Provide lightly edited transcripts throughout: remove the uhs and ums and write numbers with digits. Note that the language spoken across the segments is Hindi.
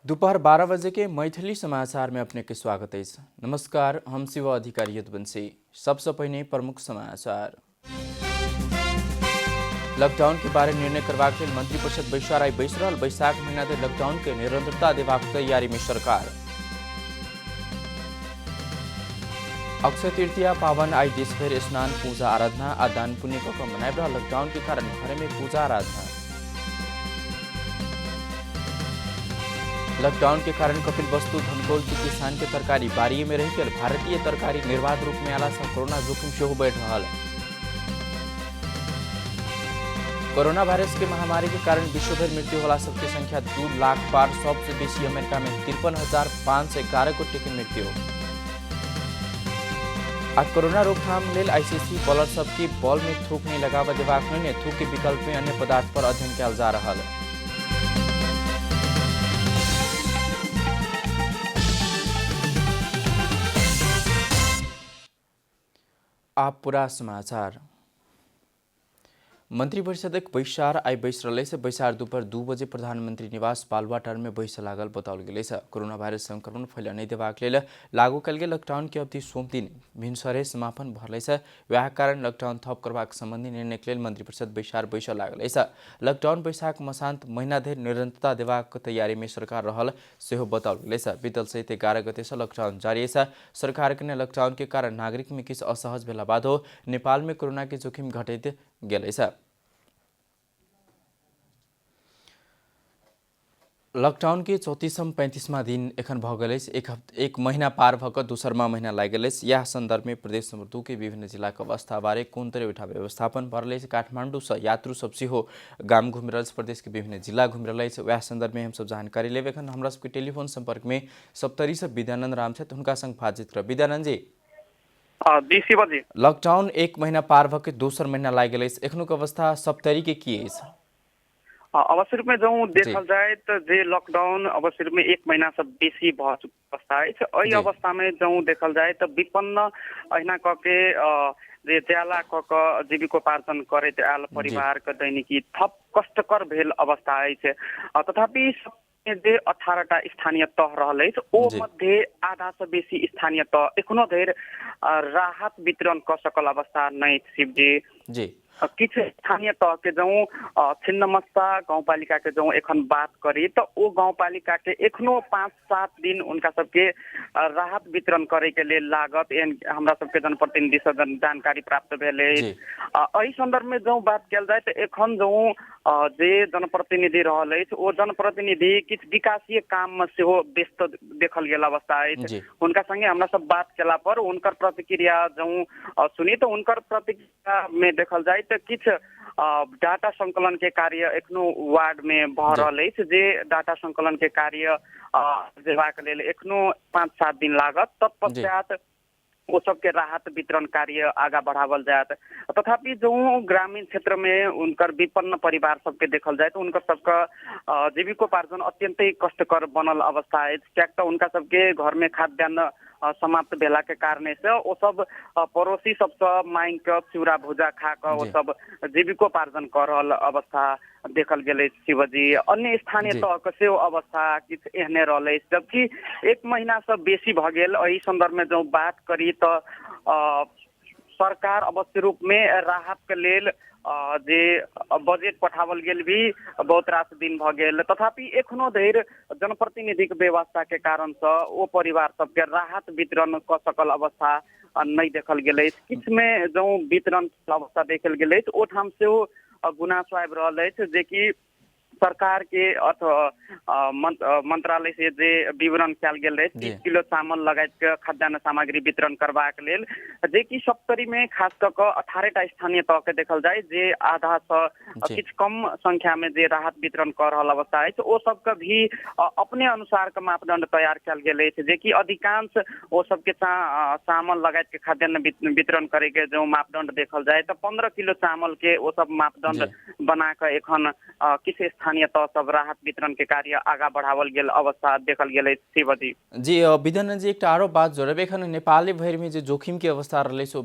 दोपहर 12 बजे के मैथिली समाचार में अपने के स्वागत है। नमस्कार, हम शिव अधिकारी यदुवंशी। सबसे पहले प्रमुख समाचार। लॉकडाउन के बारे निर्णय करबाक लेल मंत्री परिषद बैसार आई बैस रहल। बैसाख महीना धरि लॉकडाउन के निरंतरता देबाक तैयारी में सरकार। अक्षय तृतीया पावन आई देश भर स्नान पूजा आराधना आ दान पुण्य कऽ मनाबि रहल। लॉकडाउन के कारण घर में पूजा आराधना। लॉकडाउन के कारण कपिल वस्तु धनकौल के किसान के तरकारी बारी में रह गेल। भारतीय तरकारी निर्बाध रूप में आला से कोरोना जोखिम सेहो बढ़ि रहल। कोरोना वायरस के महामारी के कारण विश्व भर मृत्यु होला सबके संख्या 2 लाख पार। सबसे बेसी अमेरिका में 53,511 गोटे के मृत्यु। आ कोरोना रोकथाम लेल आईसीसी बॉलर सबके बॉल में थूक नहीं लगावा देबाक निर्णय। थूक के विकल्प में अन्य पदार्थ पर अध्ययन कयल जा रहल। आप पूरा समाचार। मंत्रिपरिषदक बैसार आई बैस रहले से बैसार दोपहर 2 बजे प्रधानमंत्री निवास बालुवाटार में बैस लागल बताओल गेले से। कोरोना वायरस संक्रमण फैलऽ नहीं देबाक लेल लागू कयल गेल लॉकडाउन के अवधि सोम दिन भिनसरे समापन भरले से। वएह कारण लॉकडाउन थप करबाक संबंधी निर्णय के लेल मंत्रिपरिषद बैसार बैस लागल से। लॉकडाउन बैसाख मसांत महीना धरि निरंतरता देबाक तैयारी में सरकार रहल सेहो बताओल गेले से। बीतल सहित 11 गते से लॉकडाउन जारी से। सरकार के लॉकडाउन के कारण नागरिक में किछु असहज भेला बाद हो नेपाल में कोरोना के जोखिम घटैत गेले से। लॉकडाउन के 34 35वां दिन एखन भ गेल अछि। एक महीना पार भऽ कऽ दोसरमा महीना लागि गेल अछि। इएह संदर्भ में प्रदेश नंबर 2 के विभिन्न जिला के अवस्था बारे कोन तरह उठा व्यवस्थापन भऽ रहल अछि। काठमांडू से यात्रु सब सेहो गाम घूमि रहल अछि, प्रदेश के विभिन्न जिला घूमि रहल अछि। वएह संदर्भ में हम सब जानकारी लेब। एखन हमरा सबके टेलीफोन संपर्क में सप्तरी से विद्यानंद राम छथि, हुनका संग बातचीत करब। विद्यानंद जी, लॉकडाउन एक महीना पार भऽ के दोसर महीना लागि गेल अछि, एखनुक अवस्था सप्तरी के की अछि? अवश्य रूप में जो देखल जाए तो जे लॉकडाउन अवश्य रूप में एक महीना से बेसी भऽ चुकल अवस्था अछि। एहि अवस्था में जो देखल जाए तो विपन्न अहिना कऽ के जे ज्याला कऽ कऽ जीविकोपार्जन करैत आयल परिवार के दैनिकी थप कष्टकर भेल अवस्था अछि। तथापि जे 18टा स्थानीय तह रहल अछि ओ मध्य आधा से बेसी स्थानीय तह एखनो धरि राहत वितरण कऽ सकल अवस्था नहीं शिवजी जी। किछु स्थानीय तह के जो छिन्नमस्ता गाउँपालिका के जो एखन बात करी तो ओ गाउँपालिका के एखनो 5-7 दिन उनका सबके राहत वितरण करे के लिए लागत एहन हमरा सबके जनप्रतिनिधि से जानकारी प्राप्त भेल अछि। एहि संदर्भ में जो बात कयल जाए तो एखन जो जे जनप्रतिनिधि रहल अछि ओ जनप्रतिनिधि किछु विकासीय काम में सेहो व्यस्त देखल गेल अवस्था अछि। हुनका संगे हमरा सब बात केला पर उनकर प्रतिक्रिया जो सुनी तो उनकर प्रतिक्रिया में देखल जाए तो किछु डाटा संकलन के कार्य एखनो वार्ड में भऽ रहल अछि। जे डाटा संकलन के कार्य जेबाक लेल एखनो 5-7 दिन लागत। तत्पश्चात वो सबके राहत वितरण कार्य आगा बढ़ावल जात। तथापि जो ग्रामीण क्षेत्र में उनकर विपन्न परिवार सबके देखल जाए तो उनकर सबका जीविकोपार्जन अत्यंत कष्टकर बनल अवस्था है। क्या तो उनका सबके घर में खाद्यान्न समाप्त भेला के कारण से वो सब पड़ोसी सबसे मांग के चूड़ा भुजा खा कर वो सब जीविकोपार्जन कर रहल अवस्था देखल गेले शिवजी। अन्य स्थानीय तह के सेहो अवस्था किछु एहने रहले, जबकि एक महीना से बेसी भ गेल। एहि संदर्भ में जो बात करी तो सरकार अवश्य रूप में राहत के लेल जे बजट पठावल गेल भी बहुत रास दिन भ गेल। तथापि एखनो धरि जनप्रतिनिधि के व्यवस्था के कारण से ओ परिवार सबके राहत वितरण क सकल अवस्था नहीं देखल गेल। किछु में जो वितरण अवस्था देखल गेल ओ ठाम से गुनासो आबि रहल अछि जे कि सरकार के अथवा मंत्रालय से जे विवरण कयल गेल रहे 30 किलो चावल लगायत के खाद्यान्न सामग्री वितरण करबाक लेल, जे कि सप्तरी में खास कऽ 18टा स्थानीय तह के देखल जाए जे आधा से किछु कम संख्या में जे राहत वितरण कर रहल अवस्था है ओ सबके भी अपने अनुसार के मापदंड तैयार कयल गेल है। जे कि अधिकांश वो सबके चावल लगायत के खाद्यान्न वितरण करे के जो मापदंड देखल जाए तो 15 किलो चावल के वो सब मापदंड बना कर एखन किसी स्थानीय तह सब राहत वितरण के कार्य आगा बढ़ावल गेल अवस्था देखल गेल शिवजी। जी विद्यानंद जी एक आरो बात जोड़ब एखन नेपाले भर में जो जोखिम के अवस्था रही सो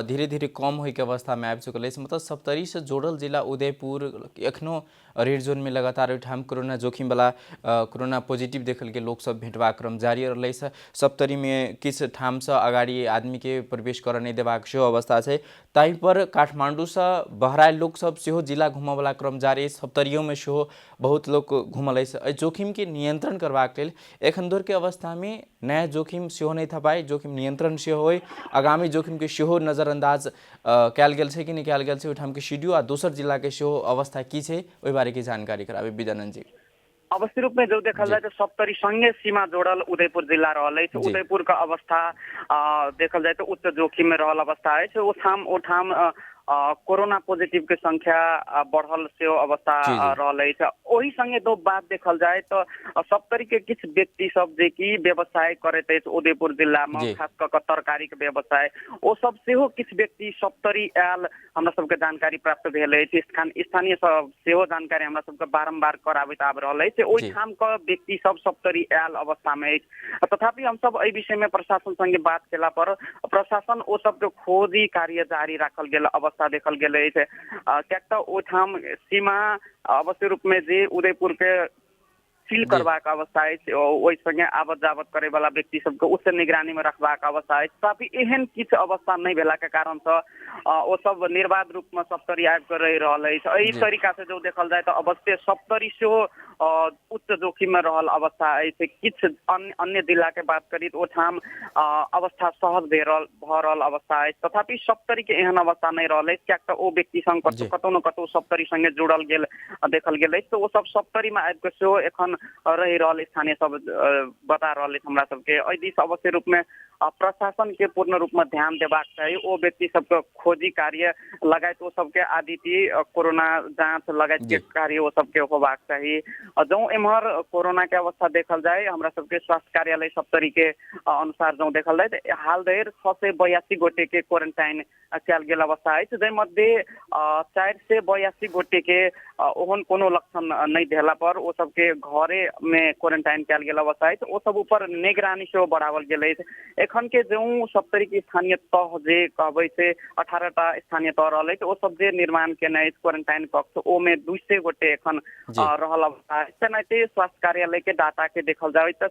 धीरे धीरे कम होय के अवस्था में आबि चुकल है, मतलब सप्तरी से जोड़ल जिला उदयपुर एखनो रेड जोन में लगातार ओहिठाम कोरोना जोखिम वाला कोरोना पॉजिटिव देखल के लोग सब भेटवा क्रम जारी रही है। सप्तरी में किस ठाम से अगाड़ी आदमी के प्रवेश कर नहीं देबाक सेहो अवस्था है, ताहि पर काठमांडू से बहराइल लोग सब सेहो जिला घूमय वाला क्रम जारी है, सप्तरियों में सेहो बहुत लोग घूमल है। जोखिम के नियंत्रण करबाक लेल एखन दूर के अवस्था में नया जोखिम सेहो नहीं था पाए, जोखिम नियंत्रण सेहो होय, आगामी जोखिम के सेहो नजरअंदाज कयल गेल छै कि नहीं कयल गेल छै, ओहिठाम के शेड्यूल आ दोसर जिला के सेहो अवस्था की छै ओहि बारे की जानकारी कराबे विद्यानंद जी। अवश्य रूप में जो देखल जाए तो सप्तरी संगे सीमा जोड़ल उदयपुर जिला रहल है। उदयपुर का अवस्था देखल जाए तो उच्च जोखिम में रहल अवस्था है। ओठाम कोरोना पॉजिटिव के संख्या बढ़ल से अवस्था रहल है। ओही संगे दो बात देखल जाए तो सप्तरी के किछ व्यक्ति सब जे कि व्यवसाय करते है उदयपुर जिला में, खास कर तरकारी के व्यवसाय, ओ सब सेहो किछ व्यक्ति सप्तरी आयल हमरा सबके जानकारी प्राप्त भेल है। स्थानीय सब सेहो जानकारी हमरा सबके बारंबार कराबैत आब रहल है। ओहि ठाम के व्यक्ति सब सप्तरी आयल अवस्था में है। तथापि हम सब एहि विषय में प्रशासन संगे बात केला पर प्रशासन ओ सबके खोजी कार्य जारी राखल गेल अवस्था देखल गेल है। कियाक त ओठाम सीमा अवश्य रूप में जे उदयपुर के सील करबाक अवस्था है, ओहि संगे आवत जावत करे वाला व्यक्ति सबके उच्च निगरानी में रखबाक अवस्था है। तथापि एहन किछ अवस्था नहीं भेला के कारण से ओ सब निर्बाध रूप में सप्तरी आबि कर रही रहल है। एहि तरीका से जो देखल जाए तो अवश्य सप्तरी सेहो उच्च जोखिम में रहल अवस्था है। किछ अन्य जिला के बात करी तो ओठाम अवस्था सहज भ रहल अवस्था है। तथापि सप्तरी के एहन अवस्था नहीं रहल है, कियाक त ओ व्यक्ति संग कतौ न कतौ सप्तरी संगे जुड़ल गेल देखल गेल है। तो ओ सब सप्तरी में आबि के सेहो एखन रही रहल स्थानीय सब बता रहल है हमरा सबके। एहि दिस अवश्य रूप में प्रशासन के पूर्ण रूप में ध्यान देबाक चाही। ओ व्यक्ति सबके खोजी कार्य लगायत ओ सबके आदित्य कोरोना जांच लगायत के कार्य ओ सबके होबाक चाही। जो एम्हर कोरोना के अवस्था देखल जाए हमरा सबके स्वास्थ्य कार्यालय सप्तरी के अनुसार जो देखल जाए हाल धरि 682 गोटे के क्वारंटाइन कयल गेल अवस्था है। जाहि मध्य 482 गोटे के ओहन कोनो लक्षण नहीं भेला पर ओ सबके घरे में क्वारंटाइन कयल गेल अवस्था है। ओ सब ऊपर निगरानी सेहो बढ़ावल गेल है। एखन के जो सप्तरी के स्थानीय तह जे कहबै से 18टा स्थानीय तह रहल है, ओ सब जे निर्माण केने क्वारंटाइन कक्ष ओ में 200 गोटे एखन रहल अवस्था है। तेनाहिते स्वास्थ्य कार्यालय के डाटा के देखल जाए तो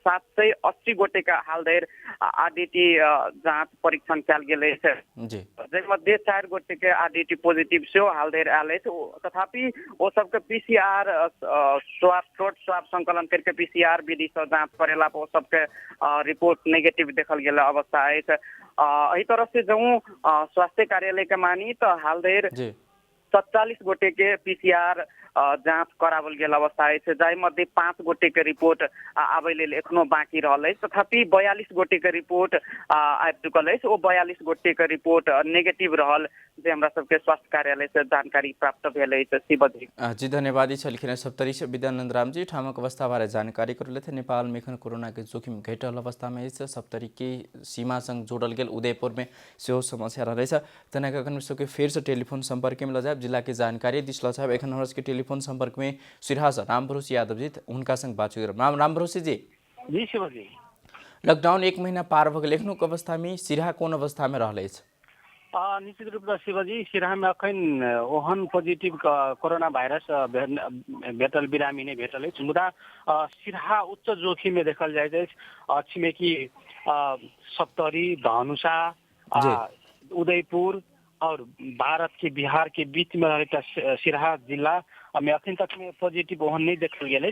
780 गोटे का हाल धरि आरडीटी जांच परीक्षण कयल गेल है। जाहि मध्य 4 गोटे के आरडीटी पॉजिटिव सेहो हाल धरि आयल है। तथापि ओ सबके पीसीआर थ्रोट स्वाब संकलन करके पीसीआर विधि से जांच करेला पर ओ सबके रिपोर्ट नेगेटिव देखल गेल अवस्था है। एही तरह से जो स्वास्थ्य कार्यालय के मानी तो हाल धरि 47 गोटे के पीसीआर जांच करावल गेल अवस्था है। जाहि मध्य 5 गोटे के रिपोर्ट आबे लेल एखनो बाकी रहल है। तथापि 42 गोटे के रिपोर्ट आबि चुकल है। ओ 42 गोटे के रिपोर्ट नेगेटिव रहल जे हमरा सबके स्वास्थ्य कार्यालय से जानकारी प्राप्त भेल है। शिवजी जी धन्यवाद। छलखिन सप्तरी से विद्यानंद राम जी ठामक अवस्था बारे जानकारी कर लेते। नेपाल में एखन कोरोना के जोखिम घटल अवस्था में सप्तरी के सीमा संग जोड़ल गेल उदयपुर में सेहो समस्या रहे। तेना कखन सबके फेर से टेलीफोन संपर्क में ल जाए जिला के जानकारी दिस ल जाए। एखन हमरा टेलीफोन संपर्क में सिराहा से रामभरोसी यादव जी उनका संग बातचीत रामभरोसी जी। जी शिवजी, लॉकडाउन 1 महीना पार भ गेल, एखनो अवस्था में सिराहा कोन अवस्था में रहल अछि? निश्चित रूप से शिवजी सिराहा में अखन ओहन पॉजिटिव कोरोना भाइरस भेटल बिरामी नहीं भेटल है। मुदा सिराहा उच्च जोखिम में देखल जाए छिमेकी सप्तरी, धनुषा, उदयपुर और भारत के बिहार के बीच में रहता सिराहा जिला में अखन तक में पॉजिटिव ओहन नहीं देखल गेल है।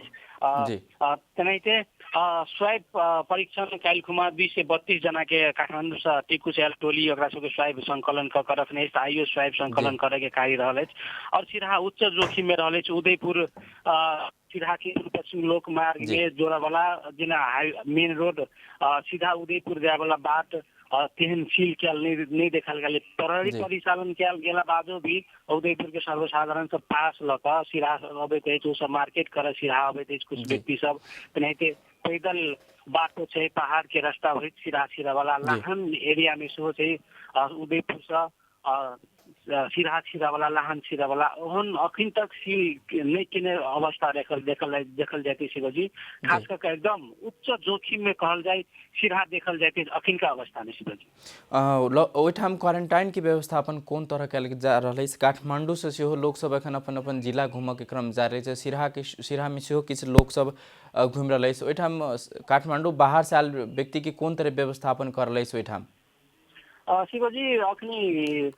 तेनाहिते स्वाब परीक्षण काल्हिखुमा 232 जना के काठमांडू से टिकुसेल टोली ओकरा सबके स्वाब संकलन कर रखने आइयो स्वाब संकलन करे के कार्य रहल है। और सिराहा उच्च जोखिम में रहल है। उदयपुर सिराहा के पश्चिम लोक मार्ग में जोड़ा वाला जेना मेन रोड सीधा उदयपुर जाए वाला बाट तेहन सील कयल नहीं देखल गेल। प्रहरी परिचालन कयल गेला बादो भी उदयपुर के सर्वसाधारण सब पास लक सिराहा अबैत अछि, ओ सब मार्केट करे सिराहा अबैत अछि। कुछ व्यक्ति सब तेनाहिते पैदल बाटो छै, पहाड़ के रास्ता होइत सिराहा वाला लाहन एरिया में सेहो छै। उदयपुर से सिराहा छिरावाला लाहान छिरावाला ओहन अखिन तक सील नहीं किने अवस्था देखल जाती शिवजी। खास करके एकदम उच्च जोखिम में कहल जाए सिराहा देखल जाती अखिन का अवस्था में शिवजी। ओहिठाम क्वारंटाइन की व्यवस्थापन कोन तरह कल जा रहा है? काठमांडू से सेहो लोग सब एखन अपन अपन जिला घूमऽ के क्रम जारी है। सिराहा में सेहो किछु लोग सब घूम रहा है। ओहिठाम काठमांडू बाहर से आयल व्यक्ति की कोन तरह व्यवस्थापन कर रहा है ओहिठाम? शिवजी अखनी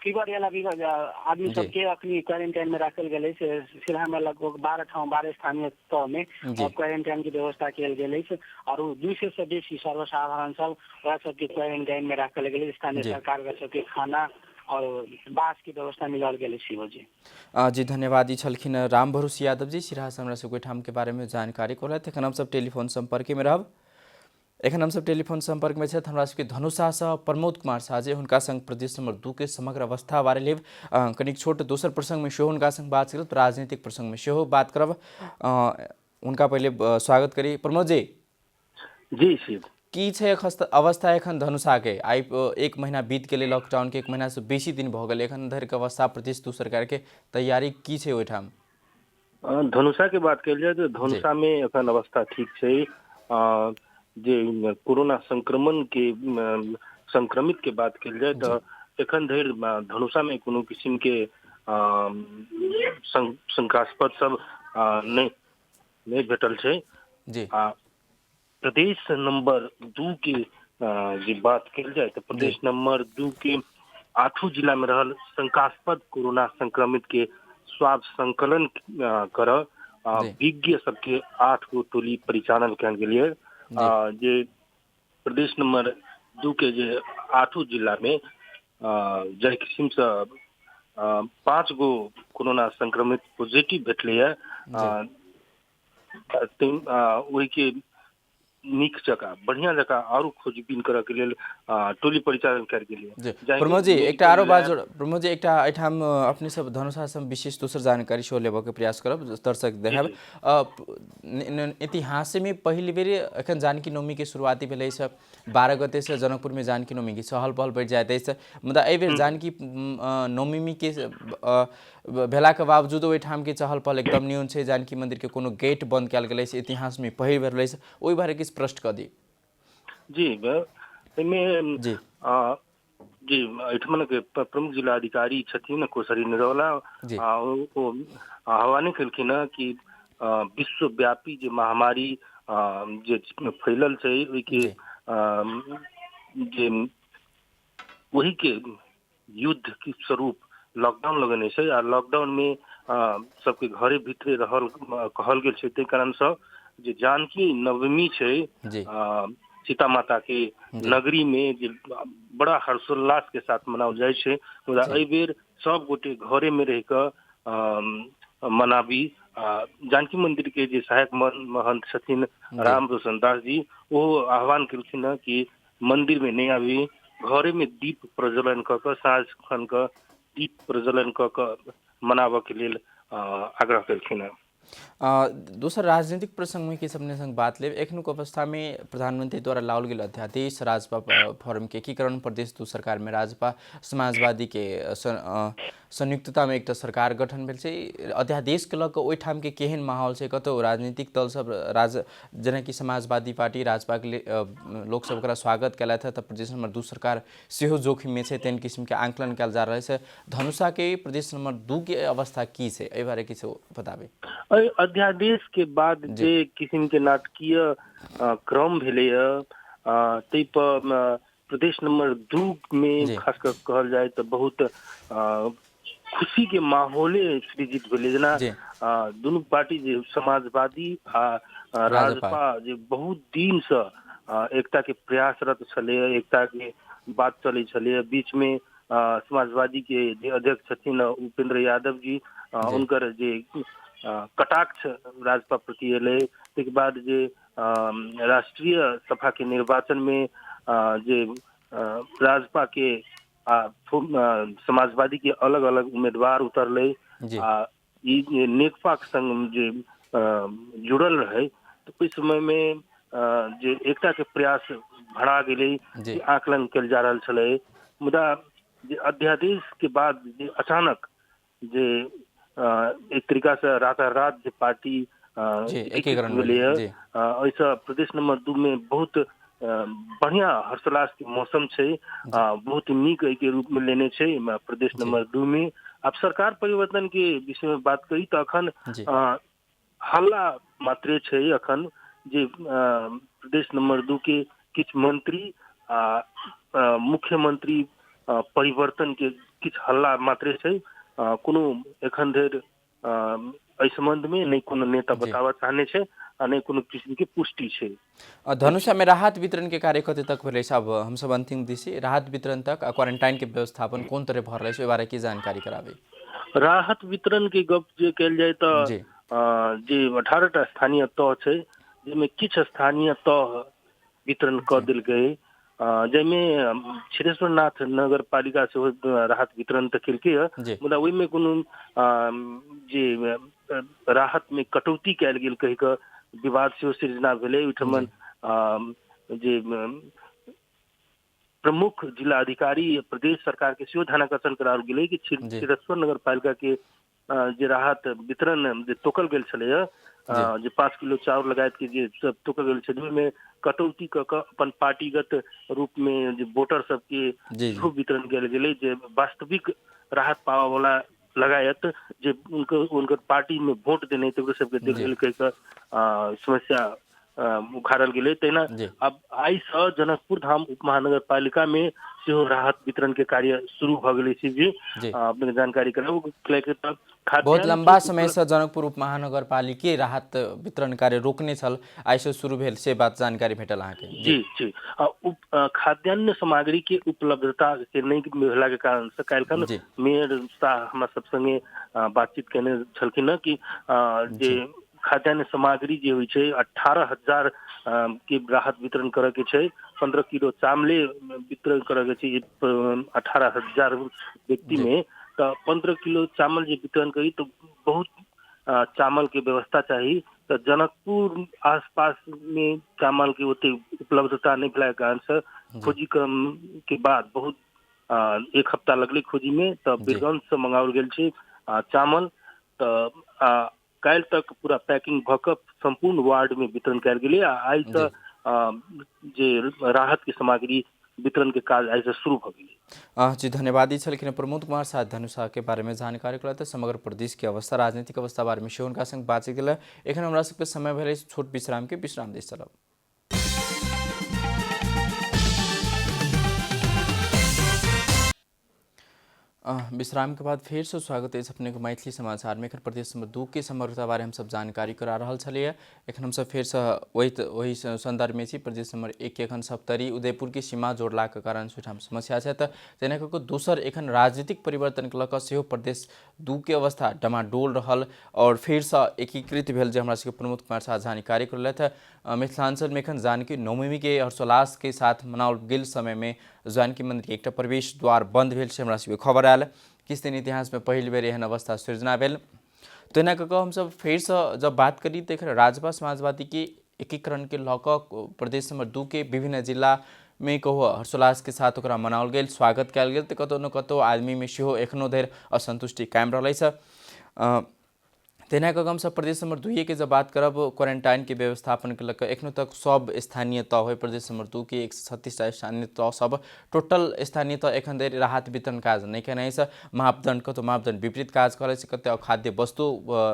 फीवर वाला भी आदमी सबके अखनी क्वारंटाइन में रखल गए। सिराहा में लगभग 12 स्थानीय तह में क्वारंटाइन की व्यवस्था किया गया और 200 से बेसी सर्वसाधारण सब वह सबके क्वारंटाइन में रखल गए। स्थानीय सरकार का सबके खाना और बास की व्यवस्था मिलल गए शिवजी। जी धन्यवाद। छलखिन राम भरोसे यादव जी सिराहा से हमरा सब ओहिठाम के बारे में जानकारी करलथि। एखन हम सब टेलीफोन संपर्क में रहब। एखन हम सब टेलीफोन संपर्क में छथि हमरा सबके धनुषा से प्रमोद कुमार साजे। हुनका संग प्रदेश नंबर 2 के समग्र अवस्था बारे लेब कनिक छोट दोसर प्रसंग में सेहो हुनका संग बात करब, राजनीतिक प्रसंग में सेहो बात करब। उनका पहले स्वागत करी। प्रमोद जी जी शिव की छै अवस्था एखन धनुषा के? आई 1 महीना बीत गेलै लॉकडाउन के, 1 महीना से बेसी दिन भ गेलै। एखन धरि के अवस्था प्रदेश 2 सरकार के तैयारी की छै ओहिठाम? धनुषा के बात कल जाए तो धनुषा में एखन अवस्था ठीक छै। जे कोरोना संक्रमण के संक्रमित के बात कल जाए तो एखन धरि धनुषा में कोनो किस्म के शंकास्पद सब नहीं भेटल छै। जी प्रदेश नंबर 2 के जे बात कल जाए तो प्रदेश नंबर 2 के 8 जिला में रहल शंकास्पद कोरोना संक्रमित के स्वाब संकलन कर विज्ञ सबके 8 गो टोली परिचालन कल गए। जे प्रदेश नंबर 2 के जे 8 जिला में जै किस्म से 5 गो कोरोना संक्रमित पॉजिटिव भेटले है। वही के नीक जगह बढ़िया जगह और खोजबीन करे के लेल टोली परिचालन कर गेलिए। प्रमोद जी एकटा आरो बात जोड़। प्रमोद जी एकटा एठाम अपने सब धनुषा से विशेष दोसर जानकारी सेहो लेबऽ के प्रयास करब, दर्शक देखाब। इतिहास में पहली बेर एखन जानकी नवमी के शुरुआती भेलै से 12 गते से जनकपुर में जानकी नवमी की चहल पहल बढ़ जाइत अछि। मुदा एहि बेर जानकी नवमी के भेला के बावजूद ओहिठाम के चहल पहल एकदम न्यून छै। जानकी मंदिर के कोनो गेट बंद कयल गेलै से इतिहास में पहिल बेर रहलै। ओहि बारे किछु प्रश्न कऽ दी। जी में जी एठमन के प्रमुख जिला अधिकारी छथिन कोसरी निरौला ओ आह्वान केलखिन कि विश्वव्यापी जे महामारी जे फैलल छै ओहि के जे वही के युद्ध के स्वरूप लॉकडाउन लगने छै। आ लॉकडाउन में सबके घरे भीतरे रहल कहल गेल छै। तै कारण से जे जानकी नवमी छै सीता माता के नगरी में जे बड़ा हर्षोल्लास के साथ मनाओल जाए छै। मुदा एहि बेर सब गोटे घरे में रह के मनाबी। जानकी मंदिर के जे सहायक महंत छथिन राम रोशन दास जी वो आह्वान केलखिन कि मंदिर में नहीं आबी, घरे में दीप प्रज्वलन क के साँझ खन के दीप प्रज्वलन क के मनाबऽ के लेल आग्रह केलखिन। दोसर राजनीतिक प्रसंग में किछु अपने संग बात लेब। एखनुक अवस्था में प्रधानमंत्री द्वारा लाओल गेल अध्यादेश राजपा फोरम के एकीकरण प्रदेश 2 सरकार में राजपा समाजवादी के संयुक्तता में एक सरकार गठन भेल छै। अध्यादेश के लऽ कऽ ओहिठाम के केहन माहौल छै? कतौ राजनीतिक दल सब जेना कि समाजवादी पार्टी राजपा के लोक सब ओकरा स्वागत केलथि है तऽ प्रदेश नंबर 2 सरकार सेहो जोखिम में छै। तेहन किस्म के आंकलन कयल जा रहल छै। धनुषा के प्रदेश नंबर 2 के अवस्था की छै एहि बारे किछु बताबे। अध्यादेश के बाद जे किस्म के नाटकीय क्रम भेलै तै पर प्रदेश नंबर 2 में खास कर कहल जाए तो बहुत खुशी के माहौले सृजित भेलै। जेना दुनू पार्टी जे समाजवादी आ राजपा जे बहुत दिन से एकता के प्रयासरत छलै, एकता के बात चलै छलै। बीच में समाजवादी के जे अध्यक्ष छथिन उपेंद्र यादव जी उनकर जे कटाक्ष राजपा प्रति एलै। तैके बाद जे राष्ट्रीय सभा के निर्वाचन में जे राजपा के समाजवादी के अलग अलग उम्मीदवार उतरले ई नेकपा के संग जे जुड़ल रहे तो उस समय में जे एकता के प्रयास भड़ा गेलै, आकलन कल जा रहल छलै। मुदा जे अध्यादेश के बाद जे अचानक जे एक तरीका से रातारात जे पार्टी एकीकरण भेलै भेलै, जी। ऐसा प्रदेश नंबर 2 में बहुत बढ़िया हर्षोल्लास के मौसम छै, बहुत नीक के रूप में लेने छै प्रदेश नंबर 2 में। अब सरकार परिवर्तन के विषय में बात करी तो अखन हल्ला मात्रे छै, अखन जे प्रदेश नंबर 2 के किछ मंत्री मुख्यमंत्री परिवर्तन के किछ हल्ला मात्रे छै, कोनो एखन धरि एहि संबंध में नहीं कोनो नेता बतावा चाहने छै आ नहीं कोनो किस्म के पुष्टि छै। धनुषा में राहत वितरण के कार्य कते तक भेलै? अब हम सब अंतिम दिशा राहत वितरण तक क्वारंटाइन के व्यवस्थापन कोन तरह भर रहे छै, बारे की जानकारी कराबे? राहत वितरण के गप जे कल जाए तो जे 18टा स्थानीय तह छै, जेमे किछ स्थानीय तह वितरण क देल गए, जैमे छिरेश्वरनाथ नगर पालिका से राहत वितरण तो केलकै, मुदा ओहि में कोनो जे राहत में कटौती कयल गेल कहि के विवाद से सृजना भेलै। ओहिठमन जे प्रमुख जिला अधिकारी प्रदेश सरकार के सेहो ध्यानाकर्षण कराओल गेलै कि छिरेश्वर नगर पालिका के जे राहत वितरण जे तोकल गेल छलै, जे 5 किलो चाउर लगायत के जे सब तोकल गेल छै, ओहिमे कटौती क के अपन पार्टीगत रूप में जे वोटर सबके सेहो वितरण कयल गेलै, जे वास्तविक राहत पावा वाला लगायत जे उनकर पार्टी में वोट देने थे सबके देल गेल कहि के समस्या उखाड़ल गेलै। तहिना अब आई से जनकपुर धाम उप महानगर पालिका में सेहो राहत वितरण के कार्य शुरू भ गेलै। जी अपने जानकारी कराबू। बहुत लंबा समय से जनकपुर उप महानगर पालिका राहत वितरण कार्य रोकने छल, आई से शुरू भेल से बात जानकारी भेटल अहाँ के? जी खाद्यान्न सामग्री के उपलब्धता के नहीं भेला के कारण से काल्हिखन मेयर साहब हमरा सब संगे बातचीत केने छलखिन कि जे खाद्यान्न सामग्री जे होइ छै 18,000 के राहत वितरण करे के छै, 15 किलो चावले वितरण करे के छै 18,000 व्यक्ति में, तो 15 किलो चावल जे वितरण करी तो बहुत चावल के व्यवस्था चाहिए। तो जनकपुर आसपास में चावल के ओते उपलब्धता नहीं भेला के कारण से खोजी क्रम के बाद बहुत 1 हफ्ता लगले खोजी में, तो बीरगंज से मंगाओल गेल छै चावल। तो काल तक पूरा पैकिंग भ के संपूर्ण वार्ड में वितरण कयल गेलै। आई से जे राहत के सामग्री वितरण के काज आई से शुरू भ गेलै। जी धन्यवाद। ई छलखिन प्रमोद कुमार साथ धनुषा के बारे में जानकारी करते समग्र प्रदेश के अवस्था राजनीतिक अवस्था बारे में सेहो हुनका संग बातचीत गेल। एखन हमरा सबके समय भेल छोट विश्राम के, विश्राम दे चलब। विश्राम के बाद फिर से स्वागत है अपने को मैथिली समाचार में। एखन प्रदेश नंबर 2 के समग्रता बारे हम सब जानकारी करा रहल छलिए। एखन हम सब फिर से वही संदर्भ में छी। प्रदेश नंबर 1 के एखन सप्तरी उदयपुर की सीमा जोड़ला के कारण ओहिठाम समस्या है, तो तेना कऽ दोसर एखन राजनीतिक परिवर्तन के लऽ सेहो प्रदेश 2 के अवस्था डमाडोल रहल और फिर से एकीकृत भेल, जे हमरा सबके प्रमोद कुमार साथ जानकारी करलथि। मिथिलांचल में एखन जानकी नवमी के हर्षोल्लास के साथ मनाओल गेल समय में जानकी मंदिर के एक प्रवेश द्वार बंद भेल से हमरा सबके खबर आयल। किस दिन इतिहास में पहली बेर एहन अवस्था सृजना भेल। तो एना कऽ हम सब फिर से जब बात करी तो एखन राजपा समाजवादी के एकीकरण के लऽ कऽ प्रदेश नंबर 2 के विभिन्न जिला में कहू हर्षोल्लास के साथ ओकरा मनाओल गेल, स्वागत कयल गेल। तो कतौ न कतौ आदमी में सेहो एखनो धरि असंतुष्टि कायम रहलै छै। तेना कऽ हम सब प्रदेश नंबर 2 के जब बात करब क्वारंटाइन के व्यवस्थापन के लऽ एखनो तक सब स्थानीय तह हो प्रदेश नंबर 2 के 136 स्थानीय तह सब टोटल स्थानीय तह एखन धरि राहत वितरण काज नहीं केने छै। मापदंड कतौ मापदंड विपरीत काज करे छै, कतौ खाद्य वस्तु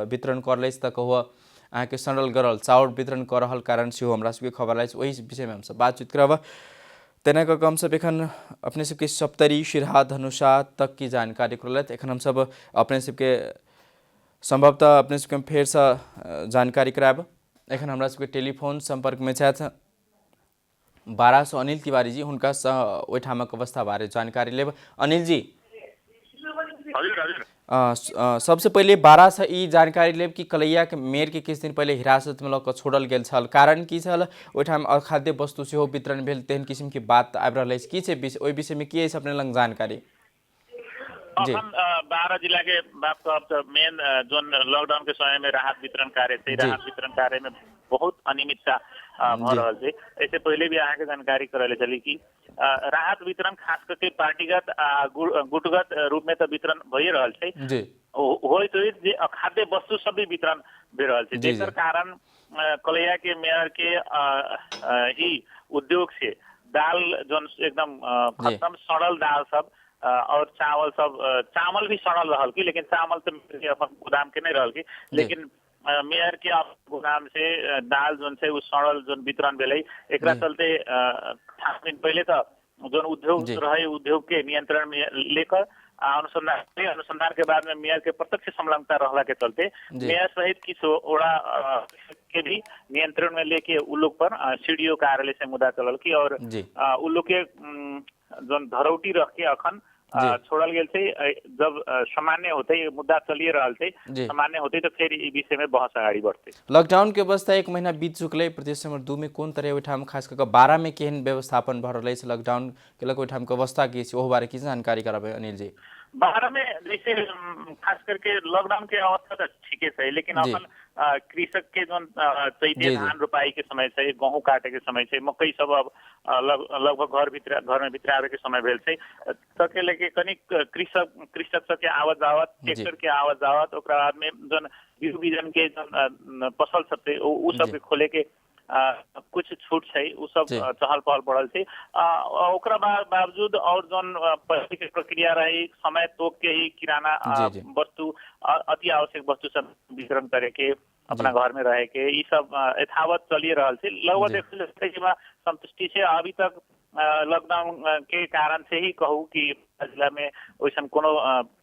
वितरण कर लै छै, तो कहू अहाँ के सड़ल गरल चाउर वितरण कर रहल कारण सेहो हमरा सबके खबर आयल। वही विषय में हम सब बातचीत करब। तेना कऽ हम सब एखन अपने सबके सप्तरी सिरहा धनुषा तक की जानकारी करलत। एखन हम सब अपने सबके संभवतः अपने सबके फेर से जानकारी कराब। एखन हमरा सबके टेलीफोन संपर्क में छथि 1200 अनिल तिवारी जी, हुनका ओहिठामक अवस्था बारे जानकारी लेब। अनिल जी सबसे पहले 12 से ई जानकारी लेब कि कलैया के मेयर के किछ दिन पहले हिरासत में लऽ छोड़ल गेल छल, कारण की छल? ओहिठाम अखाद्य वस्तु सेहो वितरण भेल, तेहन किस्म की बात आबि रहल अछि, की छै ओहि विषय में की अछि अपने लग जानकारी? अखन 12 जिला के बात करब तो मेन जोन लॉकडाउन के समय में राहत वितरण कार्य थे, राहत वितरण कार्य में बहुत अनियमितता भ रहल छै। ऐसे पहले भी अहाँ के जानकारी करले चली कि राहत वितरण खास करके पार्टीगत गुटगत रूप में तो वितरण भइ रहल छै जी होइत जे खाद्य वस्तु सब भी वितरण भइ रहल छै। जी, जेकर कारण कलैया के मेयर के ही उद्योग से दाल जोन एकदम खत्म सड़ल दाल सब और चावल सब चावल भी सड़ल रहल की, लेकिन चावल तो अपन गोदाम के नहीं रहल की, लेकिन मेयर के गोदाम से दाल जोन से सड़ल जोन वितरण भेलै एकरा चलते दिन पहले तो जोन उद्योग रहे उद्योग के नियंत्रण में लेकर अनुसंधान के बाद में मेयर के प्रत्यक्ष संलग्नता रहला के चलते मेयर सहित किस ओड़ा के भी नियंत्रण में लेके उ लोग पर सीडीओ कार्यालय से मुद्दा चलल की और उ लोग के जोन धरौटी रख के अखन छोड़ल गेल थे। जब सामान्य होते मुद्दा चलिए रहल थे, सामान्य होते तो फिर ई विषय में बहुत आगे बढ़ते। लॉकडाउन के अवस्था 1 महीना बीत चुकले, प्रदेश नंबर 2 में कौन तरह ओठाम खास करके 12 में केहन व्यवस्थापन भ रहल है लॉकडाउन के लग ओठाम के अवस्था की ओह बारे की जानकारी कराबे अनिल जी। 12 में जैसे खास करके लॉकडाउन के अवस्था तो ठीक है, लेकिन अपन कृषक के जो चैते धान रोपाई के समय से, गेहूं काटे के समय से, मकई सब अब लगभग घर में भितर आवे के समय भेल छै, तक लेके कनी कृषक सब के आवत जावत, ट्रैक्टर के आवत जावत, ओकरा बाद में जो बीज बीजन के जो फसल सब थे उ सब के खोले के कुछ छूट है, उ सब चहल पहल बढ़ल है। ओकरा बावजूद और जोन पहले के प्रक्रिया रही समय तोक के ही किराना वस्तु अति आवश्यक वस्तु सब वितरण करे के, अपना घर में रहे के, ये सब यथावत चलिए रहल है। लगभग देखिए संतुष्टि से अभी तक लॉकडाउन के कारण से ही कहूँ कि जिला में वैसन कोनो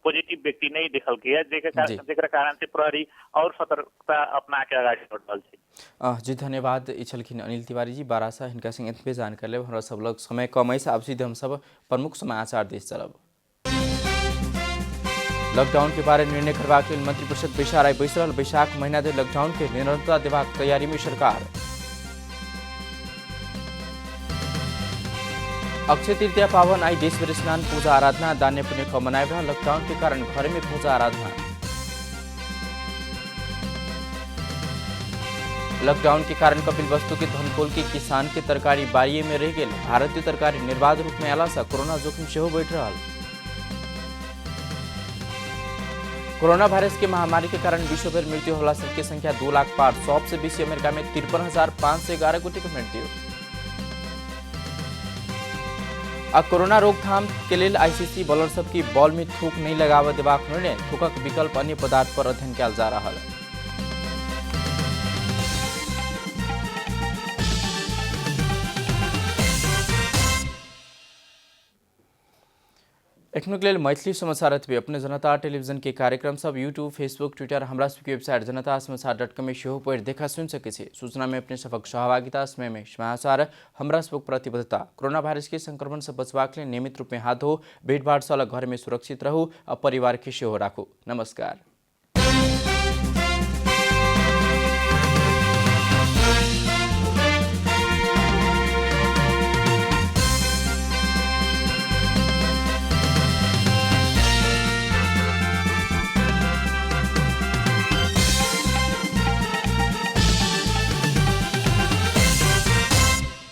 पॉजिटिव व्यक्ति नहीं देखल गया, जेकरा कारण से प्रहरी और सतर्कता अपना के आगे बढ़ रहल है। जी धन्यवाद। ई छलखिन अनिल तिवारी जी बारासा, हिनका संग एतबे जानकारी लेब। हमरा सब लग समय कम है, आब सीधे हम सब प्रमुख समाचार देश चलब। लॉकडाउन के बारे निर्णय करबाक लेल मंत्रिपरिषद बैसार आइ बैस रहल। बैसाख महीना धरि लॉकडाउन के निरंतरता देबाक तैयारी में सरकार। अक्षय तृतीया पावन आई देश भर स्नान पूजा आराधना दान्य पुण्य को मनाए रहा। लॉकडाउन के कारण घर में पूजा आराधना। लॉकडाउन के कारण कपिलवस्तु के धनकोल के किसान के तरकारी बारिये में रह गए। भारतीय तरकारी निर्बाध रूप में आला से कोरोना जोखिम सेहो बढ़ रहा। कोरोना वायरस के महामारी के कारण विश्व भर मृत्यु होला सबके संख्या 2 लाख पार। 100 से बेसी अमेरिका में 53,511 गोटी के मृत्यु। अब कोरोना रोकथाम के लिए आईसीसी बॉलर सब की बॉल में थूक नहीं लगाव देबाक निर्णय। थूकक विकल्प अन्य पदार्थ पर अध्ययन कयल जा रहा है। एखन के लिए मैथिली समाचार एतबे। अपने जनता टेलीविजन के कार्यक्रम सब यूट्यूब, फेसबुक, ट्विटर, हमरा सबके वेबसाइट जनता-समाचार.com में सेहो पढ़ि देखा सुन सके छी। सूचना में अपने सबक सहभागिता, समय में समाचार, हमरा सबक प्रतिबद्धता। कोरोना वायरस के संक्रमण से बचबाक लेल नियमित रूप में हाथ धो, भीड़ भाड़ से अलग घर में सुरक्षित रहू और परिवार के सेहो राखू। नमस्कार।